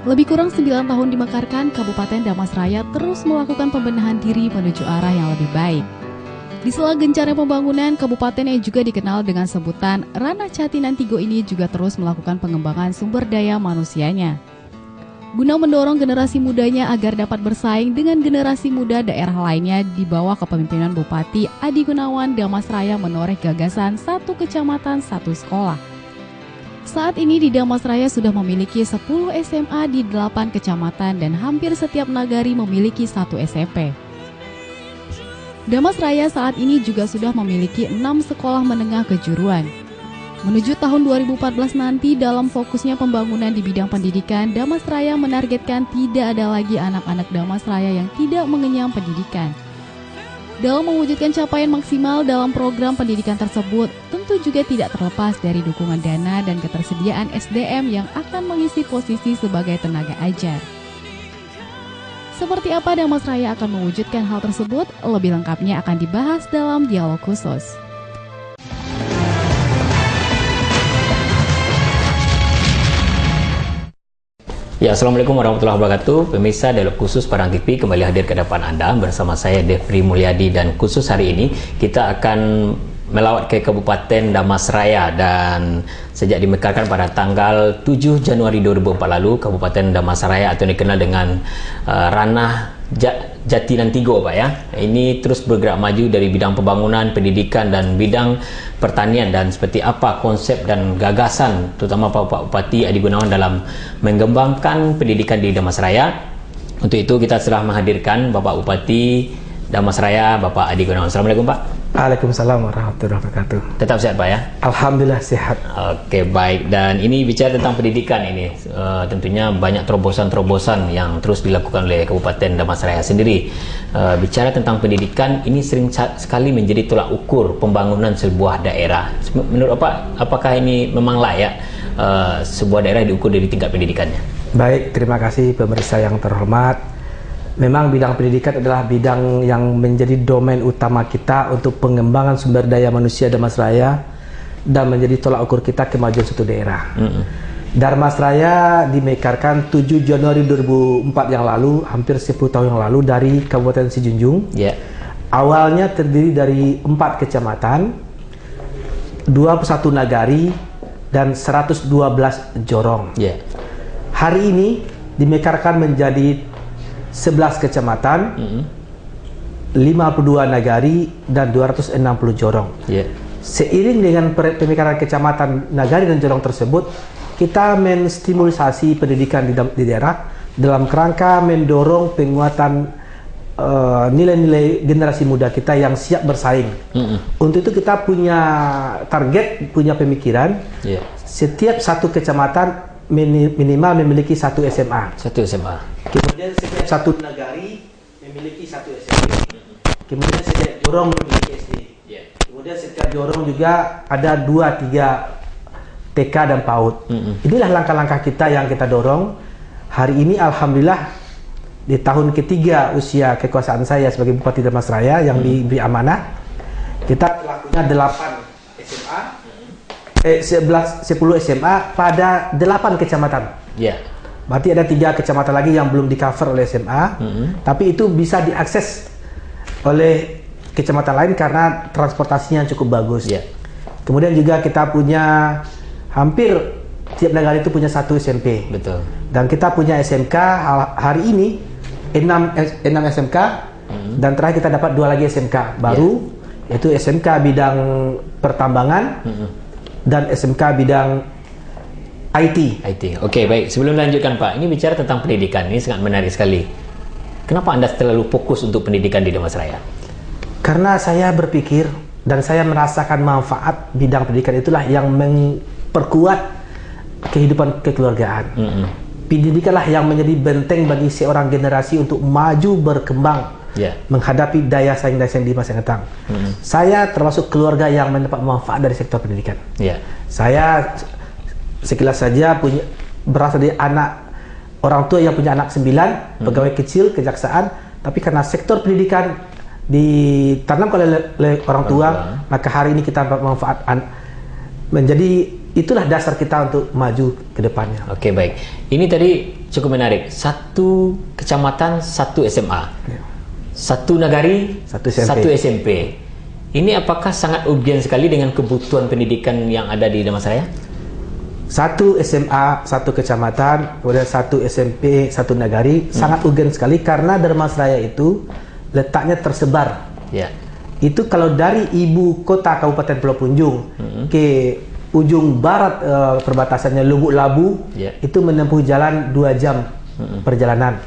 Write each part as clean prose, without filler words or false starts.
Lebih kurang 9 tahun dimekarkan, Kabupaten Dharmasraya terus melakukan pembenahan diri menuju arah yang lebih baik. Di sela gencarnya pembangunan, kabupaten yang juga dikenal dengan sebutan Ranah Catinan Tigo ini juga terus melakukan pengembangan sumber daya manusianya. Guna mendorong generasi mudanya agar dapat bersaing dengan generasi muda daerah lainnya di bawah kepemimpinan Bupati Adi Gunawan, Dharmasraya menoreh gagasan satu kecamatan satu sekolah. Saat ini di Dharmasraya sudah memiliki 10 SMA di 8 kecamatan dan hampir setiap nagari memiliki 1 SMP. Dharmasraya saat ini juga sudah memiliki 6 sekolah menengah kejuruan. Menuju tahun 2014 nanti dalam fokusnya pembangunan di bidang pendidikan, Dharmasraya menargetkan tidak ada lagi anak-anak Dharmasraya yang tidak mengenyam pendidikan. Dalam mewujudkan capaian maksimal dalam program pendidikan tersebut, tentu juga tidak terlepas dari dukungan dana dan ketersediaan SDM yang akan mengisi posisi sebagai tenaga ajar. Seperti apa Dharmasraya akan mewujudkan hal tersebut? Lebih lengkapnya akan dibahas dalam dialog khusus. Ya, Assalamualaikum warahmatullahi wabarakatuh. Pemirsa Dialog Khusus Padang TV kembali hadir ke depan Anda bersama saya Devri Mulyadi, dan khusus hari ini kita akan melawat ke Kabupaten Dharmasraya. Dan sejak dimekarkan pada tanggal 7 Januari 2004 lalu, Kabupaten Dharmasraya atau dikenal dengan Ranah Catinan Tigo, Pak ya. Ini terus bergerak maju dari bidang pembangunan, pendidikan dan bidang pertanian. Dan seperti apa konsep dan gagasan terutama Pak Bupati Adi Gunawan dalam mengembangkan pendidikan di Dharmasraya. Untuk itu kita telah menghadirkan Bapak Bupati Dharmasraya, Bapak Adi Gunawan. Assalamualaikum Pak. Waalaikumsalam warahmatullahi wabarakatuh. Tetap sehat Pak ya? Alhamdulillah sehat. Oke, baik. Dan ini bicara tentang pendidikan ini, tentunya banyak terobosan-terobosan yang terus dilakukan oleh Kabupaten Dharmasraya sendiri. Bicara tentang pendidikan, ini sering sekali menjadi tolak ukur pembangunan sebuah daerah. Menurut Bapak, apakah ini memang layak sebuah daerah diukur dari tingkat pendidikannya? Baik, terima kasih pemirsa yang terhormat. Memang bidang pendidikan adalah bidang yang menjadi domain utama kita untuk pengembangan sumber daya manusia Dharmasraya dan menjadi tolak ukur kita kemajuan suatu daerah. Dharmasraya dimekarkan 7 Januari 2004 yang lalu, hampir 10 tahun yang lalu, dari Kabupaten Sijunjung. Awalnya terdiri dari 4 kecamatan, 21 nagari, dan 112 jorong. Hari ini dimekarkan menjadi 11 kecamatan, 52 nagari, dan 260 jorong. Seiring dengan pemekaran kecamatan, nagari, dan jorong tersebut, kita menstimulasi pendidikan di daerah dalam kerangka mendorong penguatan nilai-nilai generasi muda kita yang siap bersaing. Untuk itu kita punya target, punya pemikiran, setiap satu kecamatan minimal memiliki 1 SMA. Kemudian setiap satu nagari memiliki 1 SMP. Kemudian setiap jorong memiliki SD. Kemudian setiap jorong juga ada 2-3 TK dan PAUD. Inilah langkah-langkah kita yang kita dorong. Hari ini alhamdulillah di tahun ketiga usia kekuasaan saya sebagai Bupati Dharmasraya yang diberi amanah, kita telah punya 8 SMA. 10 SMA pada 8 kecamatan. Berarti ada 3 kecamatan lagi yang belum di cover oleh SMA, tapi itu bisa diakses oleh kecamatan lain karena transportasinya cukup bagus. Kemudian juga kita punya hampir tiap negara itu punya 1 SMP. Dan kita punya SMK hari ini 6 SMK, dan terakhir kita dapat 2 lagi SMK baru, yaitu SMK bidang pertambangan dan SMK bidang IT. Oke, baik. Sebelum lanjutkan Pak, ini bicara tentang pendidikan, ini sangat menarik sekali. Kenapa Anda terlalu fokus untuk pendidikan di Dharmasraya? Karena saya berpikir dan saya merasakan manfaat bidang pendidikan itulah yang memperkuat kehidupan kekeluargaan. Pendidikanlah yang menjadi benteng bagi seorang generasi untuk maju berkembang, menghadapi daya saing di masa yang datang. Saya termasuk keluarga yang mendapat manfaat dari sektor pendidikan. Saya sekilas saja berasal dari orang tua yang punya anak 9, pegawai kecil kejaksaan, tapi karena sektor pendidikan ditanamkan oleh orang tua, maka hari ini kita dapat manfaat menjadi itulah dasar kita untuk maju ke depannya. Oke, baik. Ini tadi cukup menarik. Satu kecamatan, satu SMA. Ya. Satu nagari, satu SMP. Ini apakah sangat urgen sekali dengan kebutuhan pendidikan yang ada di Damansraya? Satu SMA, satu kecamatan, kemudian satu SMP, satu nagari, sangat urgen sekali karena Damansraya itu letaknya tersebar. Ya. Itu kalau dari ibu kota Kabupaten Pulau Punjung ke ujung barat perbatasannya Lubuk Labu, itu menempuh jalan 2 jam perjalanan.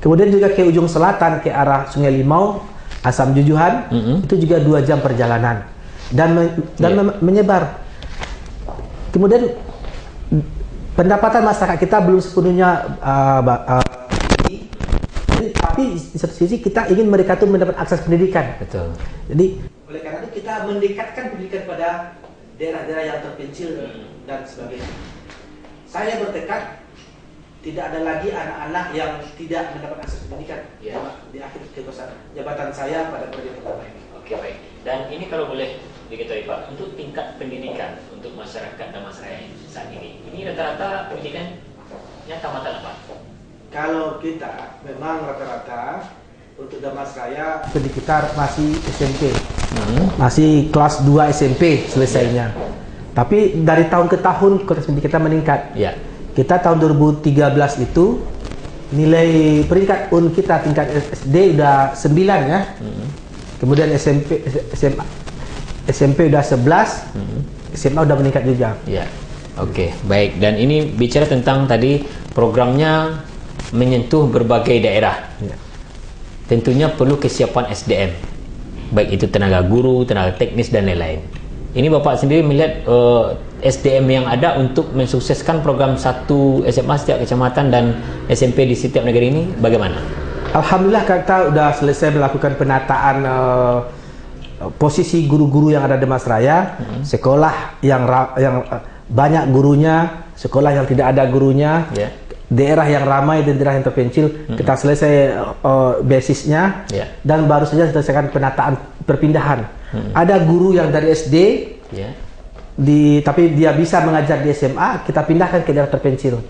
Kemudian juga ke ujung selatan ke arah Sungai Limau, Asam Jujuhan, itu juga 2 jam perjalanan dan menyebar. Kemudian pendapatan masyarakat kita belum sepenuhnya tapi di satu sisi kita ingin mereka tuh mendapat akses pendidikan. Betul. Jadi oleh karena itu kita mendekatkan pendidikan pada daerah-daerah yang terpencil dan sebagainya. Saya bertekad tidak ada lagi anak-anak yang tidak mendapat akses pendidikan di akhir jabatan saya pada periode pertama ini. Oke, baik. Dan ini kalau boleh diketahui Pak, untuk tingkat pendidikan untuk masyarakat Damansraya saat ini rata-rata pendidikannya tamatan apa? Kalau kita memang rata-rata untuk Damansraya kita masih SMP, masih kelas 2 SMP selesainya. Tapi dari tahun ke tahun kualitas pendidikan kita meningkat. Kita tahun 2013 itu nilai peringkat UN kita tingkat SD udah 9 ya. Kemudian SMP udah 11, SMA udah meningkat juga. Oke, baik. Dan ini bicara tentang tadi programnya menyentuh berbagai daerah. Tentunya perlu kesiapan SDM, baik itu tenaga guru, tenaga teknis dan lain-lain. Ini Bapak sendiri melihat SDM yang ada untuk mensukseskan program satu SMA setiap kecamatan dan SMP di setiap negeri ini bagaimana? Alhamdulillah kita sudah selesai melakukan penataan posisi guru-guru yang ada di Damansraya, sekolah yang banyak gurunya, sekolah yang tidak ada gurunya, daerah yang ramai dan daerah yang terpencil, kita selesai basisnya, dan baru saja selesaikan penataan perpindahan. Ada guru yang dari SD, tapi dia bisa mengajar di SMA, kita pindahkan ke daerah terpencil.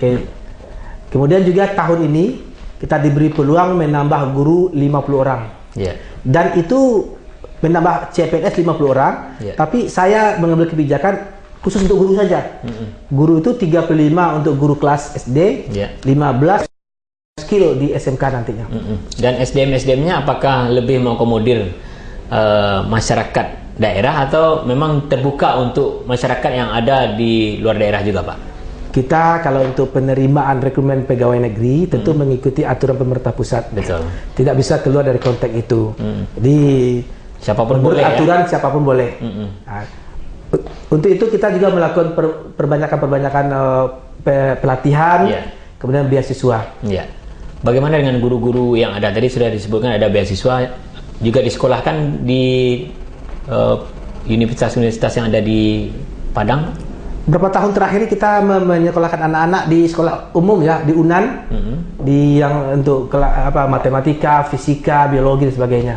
Kemudian juga tahun ini kita diberi peluang menambah guru 50 orang, dan itu menambah CPNS 50 orang, tapi saya mengambil kebijakan khusus untuk guru saja. Guru itu 35 untuk guru kelas SD, 15 skill di SMK nantinya. Dan SDM-nya apakah lebih mengakomodir masyarakat daerah atau memang terbuka untuk masyarakat yang ada di luar daerah juga, Pak? Kita kalau untuk penerimaan rekrutmen pegawai negeri tentu mengikuti aturan pemerintah pusat. Betul. Tidak bisa keluar dari konteks itu. Jadi siapapun boleh, aturan siapapun boleh. Nah, untuk itu kita juga melakukan perbanyakan pelatihan, kemudian beasiswa. Bagaimana dengan guru-guru yang ada tadi sudah disebutkan ada beasiswa juga disekolahkan di universitas-universitas yang ada di Padang? Beberapa tahun terakhir kita menyekolahkan anak-anak di sekolah umum ya, di UNAN, di yang untuk matematika, fisika, biologi dan sebagainya.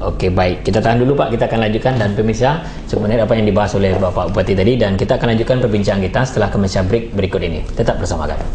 Oke, baik. Kita tahan dulu Pak, kita akan lanjutkan. Dan pemirsa, sebenarnya apa yang dibahas oleh Bapak Bupati tadi, dan kita akan lanjutkan perbincangan kita setelah commercial break berikut ini. Tetap bersama kami.